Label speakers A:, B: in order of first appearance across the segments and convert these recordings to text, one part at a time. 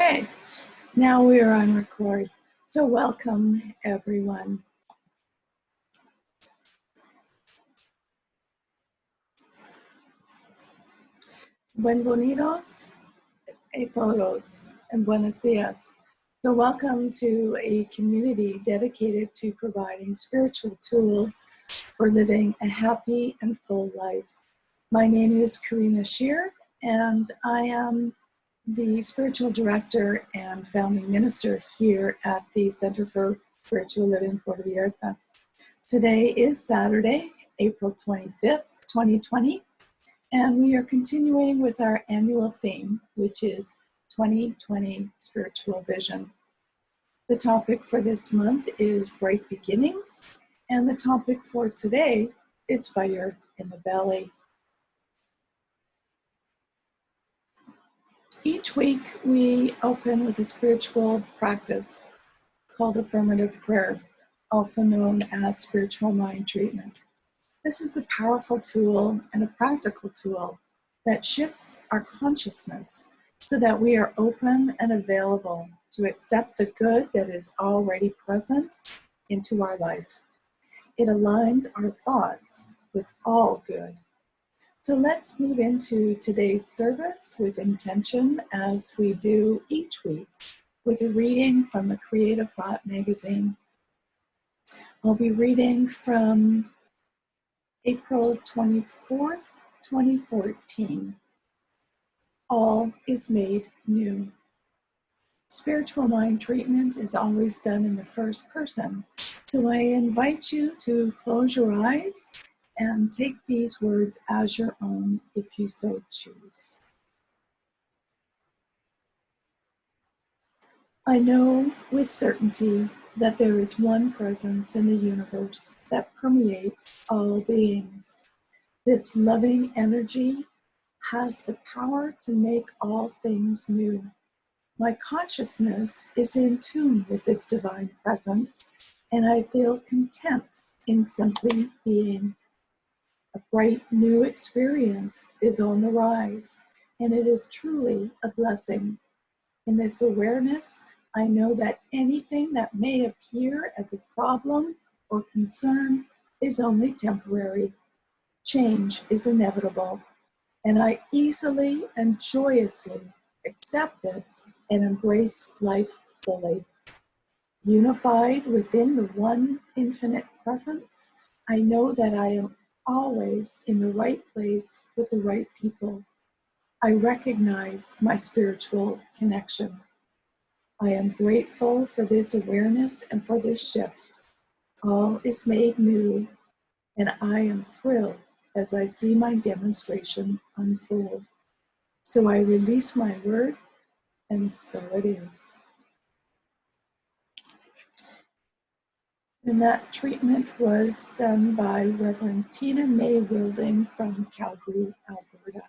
A: Okay, now we are on record. So welcome, everyone. Bienvenidos a todos and buenos dias. So welcome to a community dedicated to providing spiritual tools for living a happy and full life. My name is Karina Shear, and I am the spiritual director and founding minister here at the Center for Spiritual Living Puerto Vallarta. Today is Saturday, April 25th, 2020, and we are continuing with our annual theme, which is 2020 Spiritual Vision. The topic for this month is Bright Beginnings, and the topic for today is Fire in the Belly. Each week, we open with a spiritual practice called affirmative prayer, also known as spiritual mind treatment. This is a powerful tool and a practical tool that shifts our consciousness so that we are open and available to accept the good that is already present into our life. It aligns our thoughts with all good. So let's move into today's service with intention, as we do each week, with a reading from the Creative Thought magazine. I'll be reading from April 24th, 2014. All is made new. Spiritual mind treatment is always done in the first person, so I invite you to close your eyes and take these words as your own if you so choose. I know with certainty that there is one presence in the universe that permeates all beings. This loving energy has the power to make all things new. My consciousness is in tune with this divine presence, and I feel content in simply being. A bright new experience is on the rise, and it is truly a blessing. In this awareness, I know that anything that may appear as a problem or concern is only temporary. Change is inevitable, and I easily and joyously accept this and embrace life fully. Unified within the one infinite presence, I know that I am always in the right place with the right people. I recognize my spiritual connection. I am grateful for this awareness and for this shift. All is made new, and I am thrilled as I see my demonstration unfold. So I release my word, and so it is. And that treatment was done by Reverend Tina Mae Wilding from Calgary, Alberta.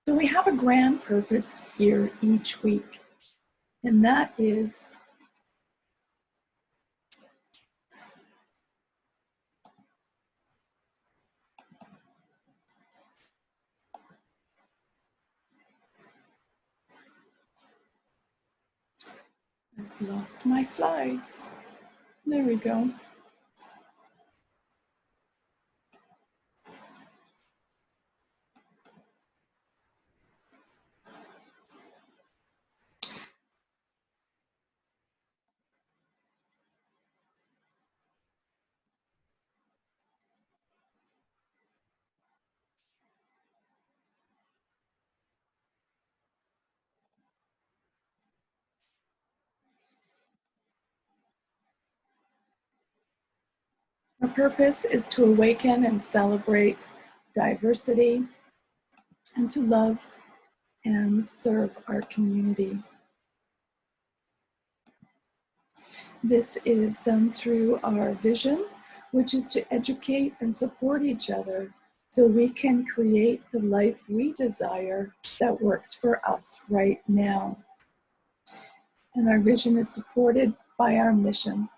A: So we have a grand purpose here each week, and that is I've lost my slides. There we go. Our purpose is to awaken and celebrate diversity and to love and serve our community. This is done through our vision, which is to educate and support each other so we can create the life we desire that works for us right now. And our vision is supported by our mission,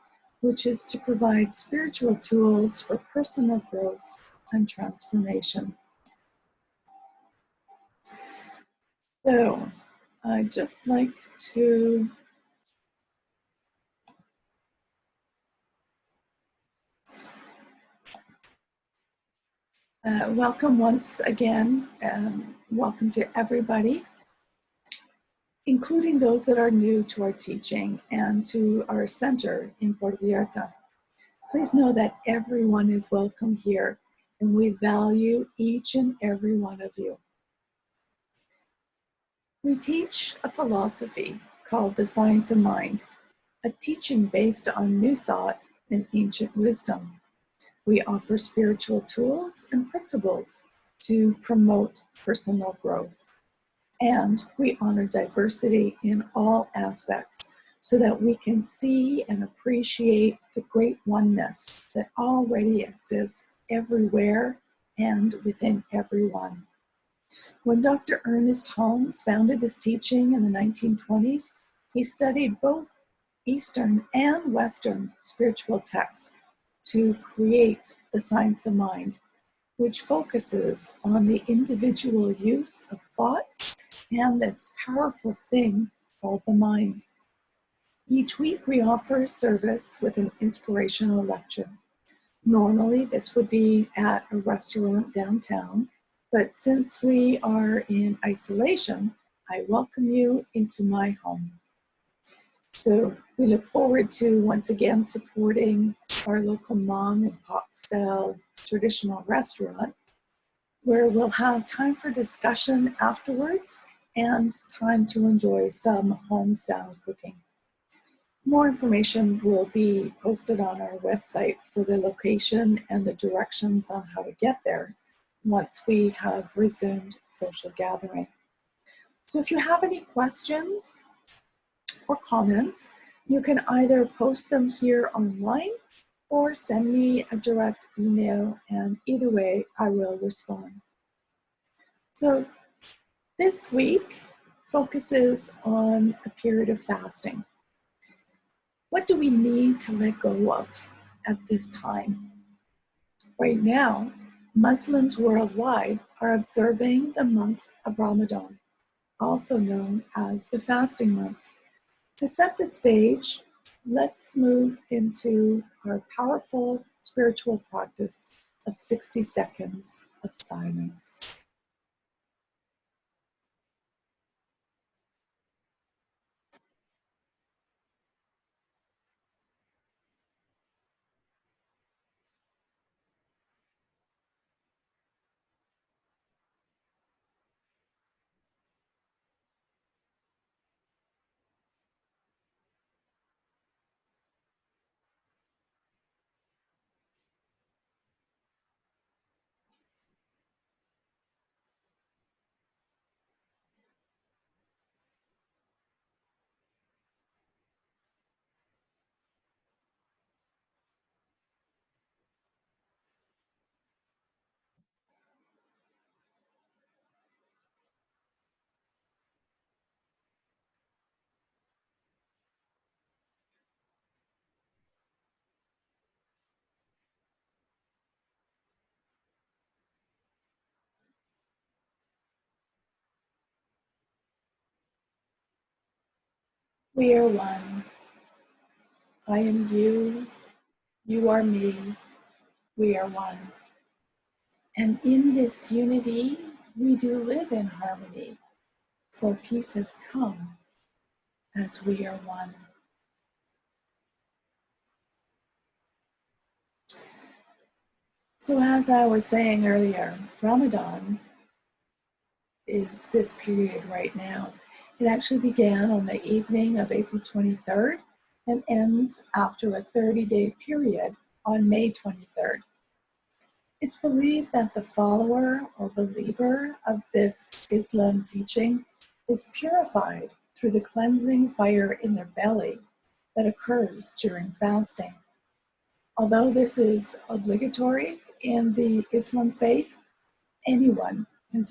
A: which is to provide spiritual tools for personal growth and transformation. So I'd just like to welcome once again, welcome to everybody, including those that are new to our teaching and to our center in Puerto Vallarta. Please know that everyone is welcome here, and we value each and every one of you. We teach a philosophy called the Science of Mind, a teaching based on new thought and ancient wisdom. We offer spiritual tools and principles to promote personal growth. And we honor diversity in all aspects so that we can see and appreciate the great oneness that already exists everywhere and within everyone. When Dr. Ernest Holmes founded this teaching in the 1920s, he studied both Eastern and Western spiritual texts to create the Science of Mind, which focuses on the individual use of thoughts and this powerful thing called the mind. Each week we offer a service with an inspirational lecture. Normally this would be at a restaurant downtown, but since we are in isolation, I welcome you into my home. So we look forward to once again supporting our local mom and pop style traditional restaurant, where we'll have time for discussion afterwards and time to enjoy some home style cooking. More information will be posted on our website for the location and the directions on how to get there once we have resumed social gathering. So if you have any questions or comments, you can either post them here online or send me a direct email, and either way I will respond. So this week focuses on a period of fasting. What do we need to let go of at this time? Right now, Muslims worldwide are observing the month of Ramadan, also known as the fasting month. To set the stage, let's move into our powerful spiritual practice of 60 seconds of silence. We are one. I am you, you are me, we are one. And in this unity, we do live in harmony, for peace has come as we are one. So as I was saying earlier, Ramadan is this period right now. It actually began on the evening of April 23rd and ends after a 30-day period on May 23rd. It's believed that the follower or believer of this Islam teaching is purified through the cleansing fire in their belly that occurs during fasting. Although this is obligatory in the Islam faith, anyone can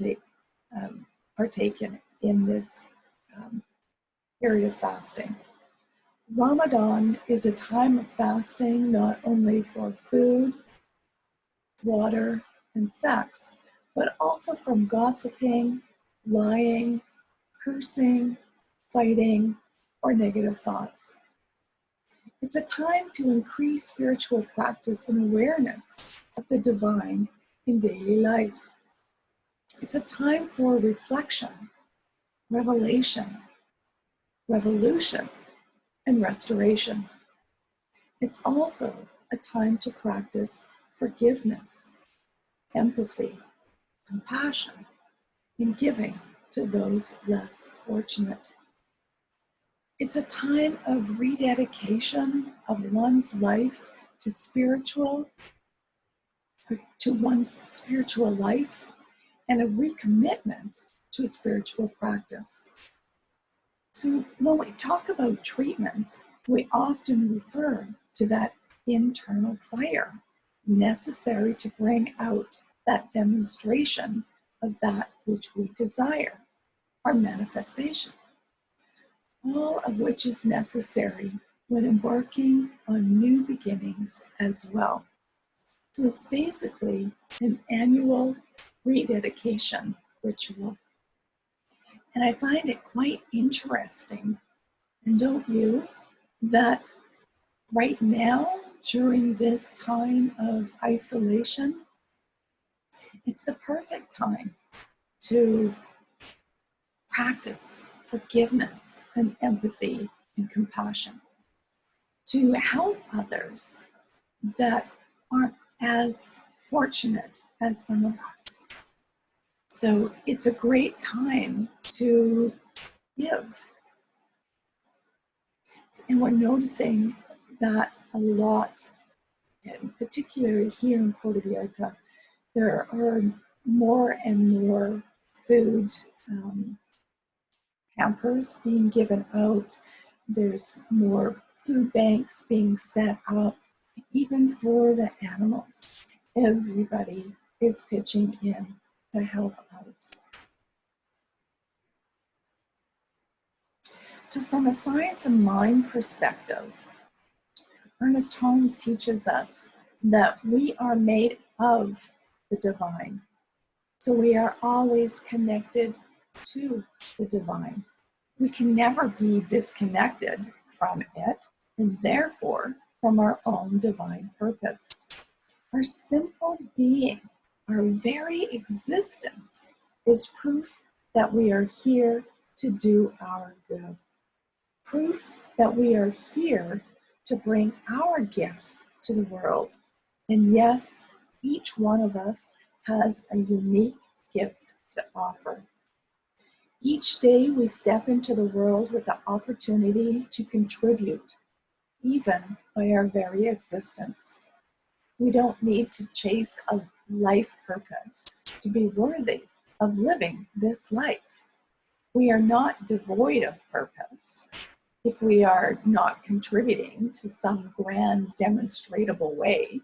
A: partake in this period of fasting. Ramadan is a time of fasting not only for food, water, and sex, but also from gossiping, lying, cursing, fighting, or negative thoughts. It's a time to increase spiritual practice and awareness of the divine in daily life. It's a time for reflection, revelation, revolution, and restoration. It's also a time to practice forgiveness, empathy, compassion, and giving to those less fortunate. It's a time of rededication of one's life to one's spiritual life, and a recommitment to a spiritual practice. So when we talk about treatment, we often refer to that internal fire necessary to bring out that demonstration of that which we desire, our manifestation, all of which is necessary when embarking on new beginnings as well. So it's basically an annual rededication ritual. And I find it quite interesting, and don't you, that right now, during this time of isolation, it's the perfect time to practice forgiveness and empathy and compassion, to help others that aren't as fortunate as some of us. So it's a great time to give. And we're noticing that a lot, and particularly here in Puerto Vallarta, there are more and more food hampers being given out. There's more food banks being set up, even for the animals. Everybody is pitching in to help out. So from a science of mind perspective, Ernest Holmes teaches us that we are made of the divine. So we are always connected to the divine. We can never be disconnected from it, and therefore from our own divine purpose. Our simple being, our very existence, is proof that we are here to do our good. Proof that we are here to bring our gifts to the world. And yes, each one of us has a unique gift to offer. Each day we step into the world with the opportunity to contribute, even by our very existence. We don't need to chase a life purpose to be worthy of living this life. We are not devoid of purpose if we are not contributing to some grand demonstrable way.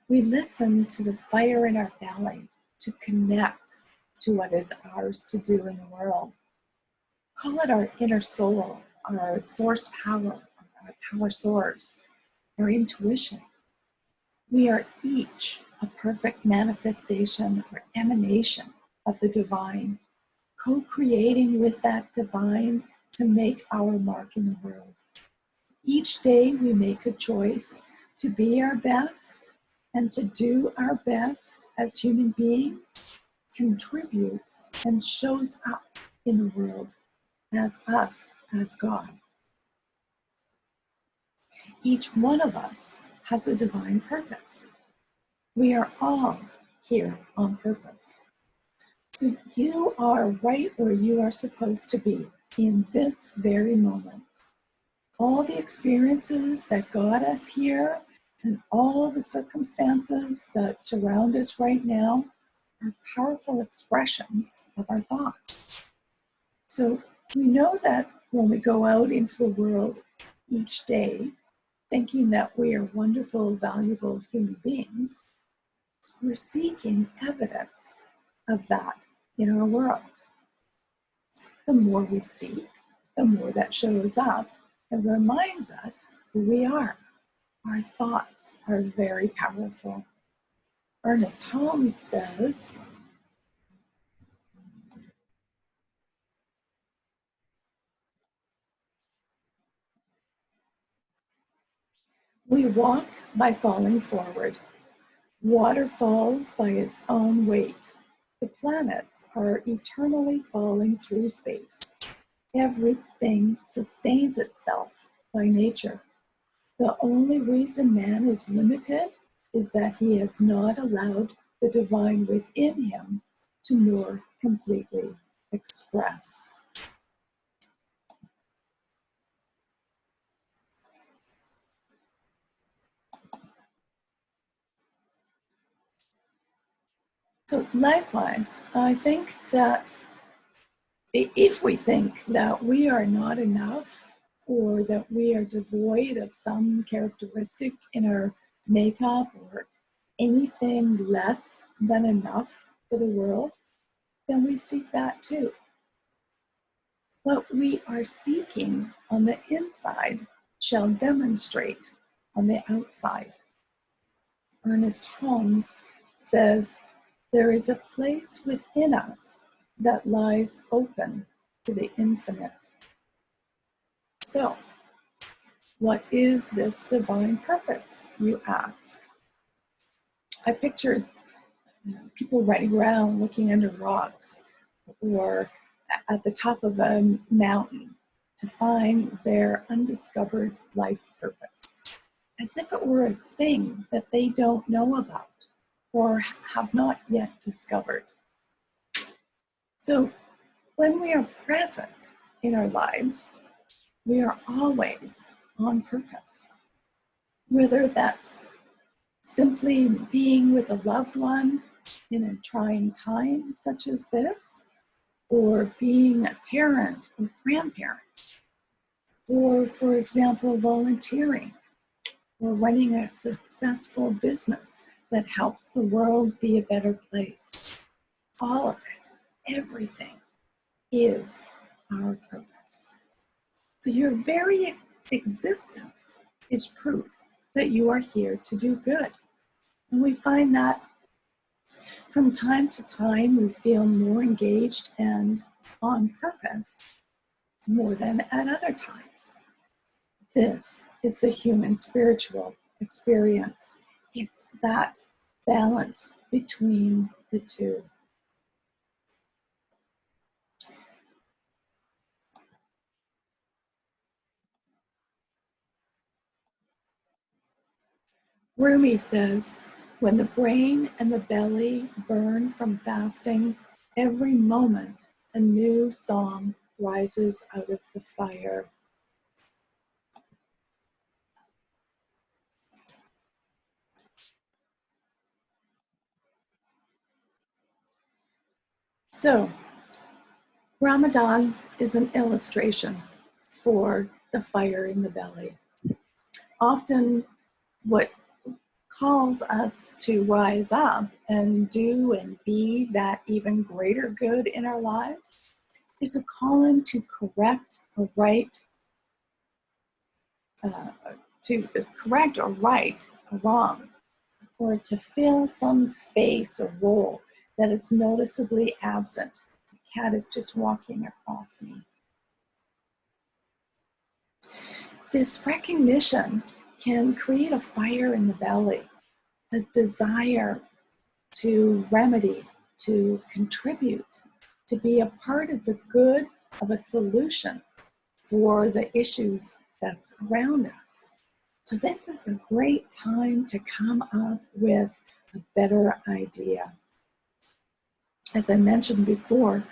A: We listen to the fire in our belly to connect to what is ours to do in the world. Call it our inner soul, our source power, our power source, our intuition. We are each a perfect manifestation or emanation of the divine, co-creating with that divine to make our mark in the world. Each day we make a choice to be our best, and to do our best as human beings contributes and shows up in the world as us, as God. Each one of us has a divine purpose. We are all here on purpose. So you are right where you are supposed to be in this very moment. All the experiences that got us here and all the circumstances that surround us right now are powerful expressions of our thoughts. So we know that when we go out into the world each day, thinking that we are wonderful, valuable human beings, we're seeking evidence of that in our world. The more we seek, the more that shows up and reminds us who we are. Our thoughts are very powerful. Ernest Holmes says, We walk by falling forward. Water falls by its own weight. The planets are eternally falling through space. Everything sustains itself by nature. The only reason man is limited is that he has not allowed the divine within him to more completely express. So likewise, I think that if we think that we are not enough or that we are devoid of some characteristic in our makeup or anything less than enough for the world, then we seek that too. What we are seeking on the inside shall demonstrate on the outside. Ernest Holmes says, there is a place within us that lies open to the infinite. So, what is this divine purpose, you ask? I pictured people running around looking under rocks or at the top of a mountain to find their undiscovered life purpose, as if it were a thing that they don't know about or have not yet discovered. So when we are present in our lives, we are always on purpose. Whether that's simply being with a loved one in a trying time such as this, or being a parent or grandparent, or, for example, volunteering, or running a successful business that helps the world be a better place. All of it, everything, is our purpose. So your very existence is proof that you are here to do good. And we find that from time to time we feel more engaged and on purpose more than at other times. This is the human spiritual experience. It's that balance between the two. Rumi says, when the brain and the belly burn from fasting, every moment a new song rises out of the fire. So, Ramadan is an illustration for the fire in the belly. Often, what calls us to rise up and do and be that even greater good in our lives is a calling to correct or right, a wrong, or to fill some space or role that is noticeably absent. The cat is just walking across me. This recognition can create a fire in the belly, a desire to remedy, to contribute, to be a part of the good of a solution for the issues that's around us. So this is a great time to come up with a better idea. As I mentioned before,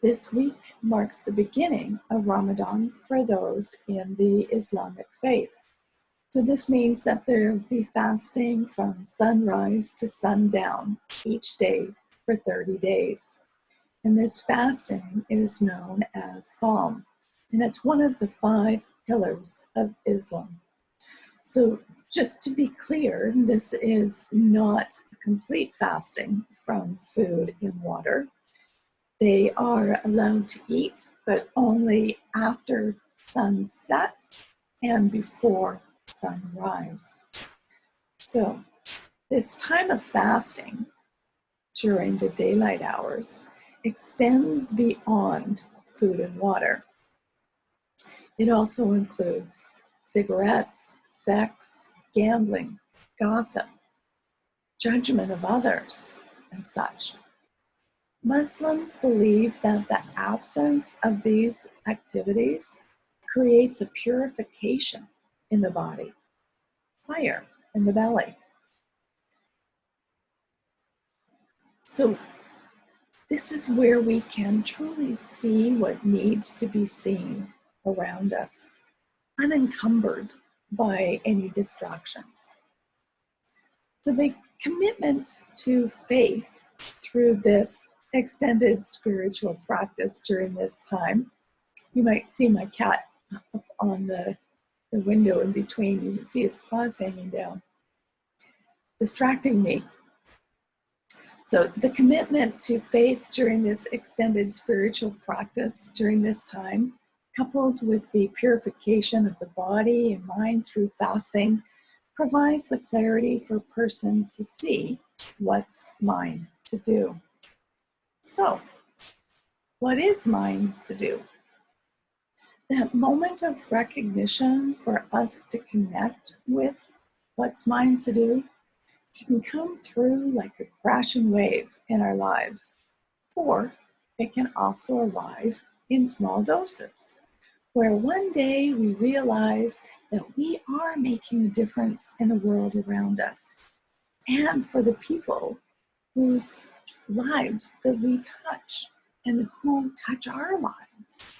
A: this week marks the beginning of Ramadan for those in the Islamic faith. So this means that they'll be fasting from sunrise to sundown each day for 30 days. And this fasting is known as Psalm, and it's one of the 5 pillars of Islam. So just to be clear, this is not a complete fasting from food and water. They are allowed to eat, but only after sunset and before sunrise. So this time of fasting during the daylight hours extends beyond food and water. It also includes cigarettes, sex, gambling, gossip, judgment of others, and such. Muslims believe that the absence of these activities creates a purification in the body, fire in the belly. So this is where we can truly see what needs to be seen around us, unencumbered by any distractions. So the commitment to faith through this extended spiritual practice during this time, you might see my cat up on the window in between. You can see his paws hanging down, distracting me. So the commitment to faith during this extended spiritual practice during this time, coupled with the purification of the body and mind through fasting, provides the clarity for a person to see what's mine to do. So, what is mine to do? That moment of recognition for us to connect with what's mine to do can come through like a crashing wave in our lives, or it can also arrive in small doses, where one day we realize that we are making a difference in the world around us and for the people whose lives that we touch and who touch our lives.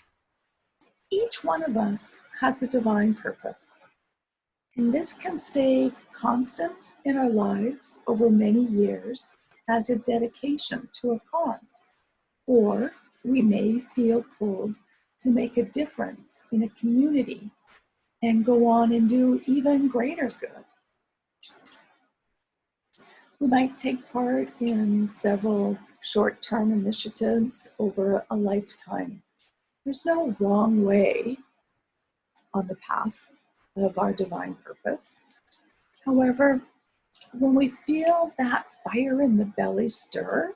A: Each one of us has a divine purpose. And this can stay constant in our lives over many years as a dedication to a cause. Or we may feel pulled to make a difference in a community and go on and do even greater good. We might take part in several short-term initiatives over a lifetime. There's no wrong way on the path of our divine purpose. However, when we feel that fire in the belly stir,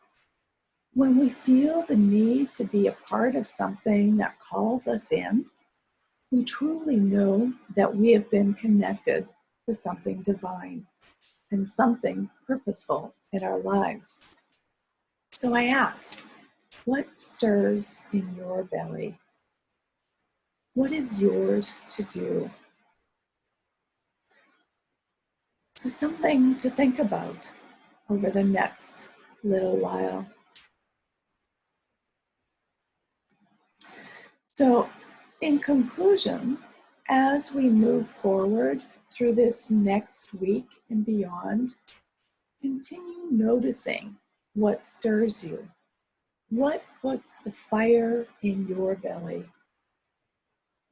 A: when we feel the need to be a part of something that calls us in, we truly know that we have been connected to something divine and something purposeful in our lives. So I ask, what stirs in your belly? What is yours to do? So something to think about over the next little while. So in conclusion, as we move forward through this next week and beyond, continue noticing what stirs you. What puts the fire in your belly?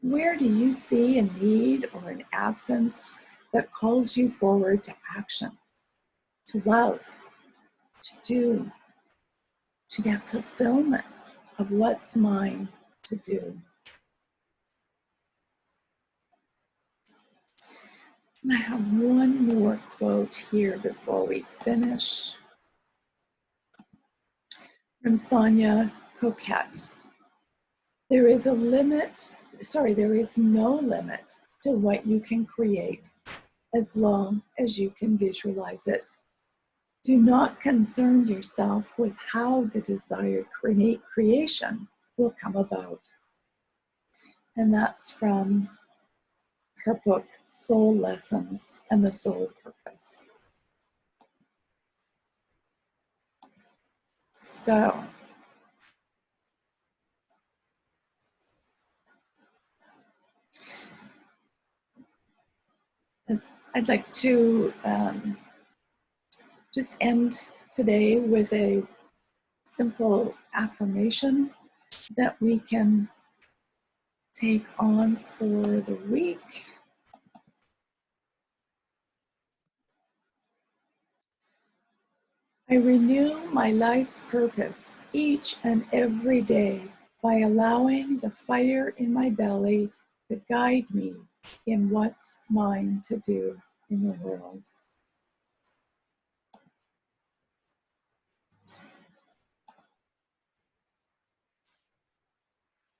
A: Where do you see a need or an absence that calls you forward to action, to love, to do, to that fulfillment of what's mine to do? And I have one more quote here before we finish from Sonia Coquette. There is no limit to what you can create as long as you can visualize it. Do not concern yourself with how the desired creation will come about. And that's from her book, Soul Lessons and the Soul Purpose. So, I'd like to just end today with a simple affirmation that we can take on for the week. I renew my life's purpose each and every day by allowing the fire in my belly to guide me in what's mine to do in the world.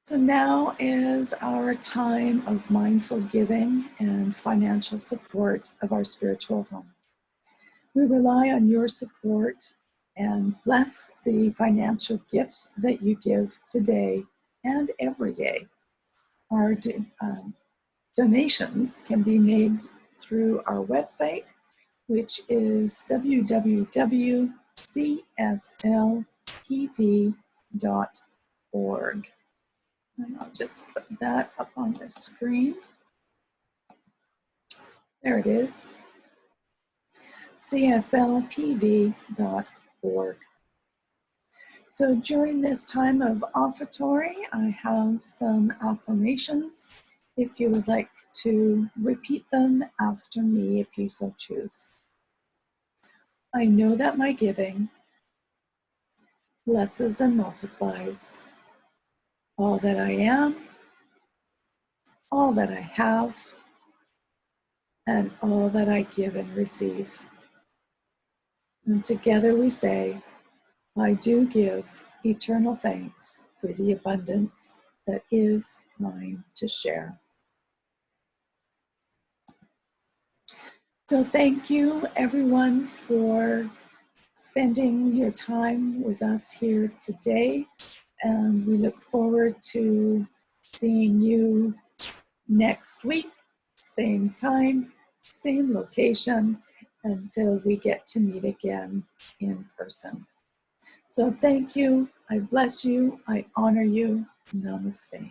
A: So now is our time of mindful giving and financial support of our spiritual home. We rely on your support and bless the financial gifts that you give today and every day. Our donations can be made through our website, which is www.cslpv.org. And I'll just put that up on the screen. There it is, CSLPV.org. So during this time of offertory, I have some affirmations. If you would like to repeat them after me, if you so choose. I know that my giving blesses and multiplies all that I am, all that I have, and all that I give and receive. And together we say, I do give eternal thanks for the abundance that is mine to share. So thank you everyone for spending your time with us here today. And we look forward to seeing you next week, same time, same location, until we get to meet again in person. So thank you. I bless you. I honor you. Namaste.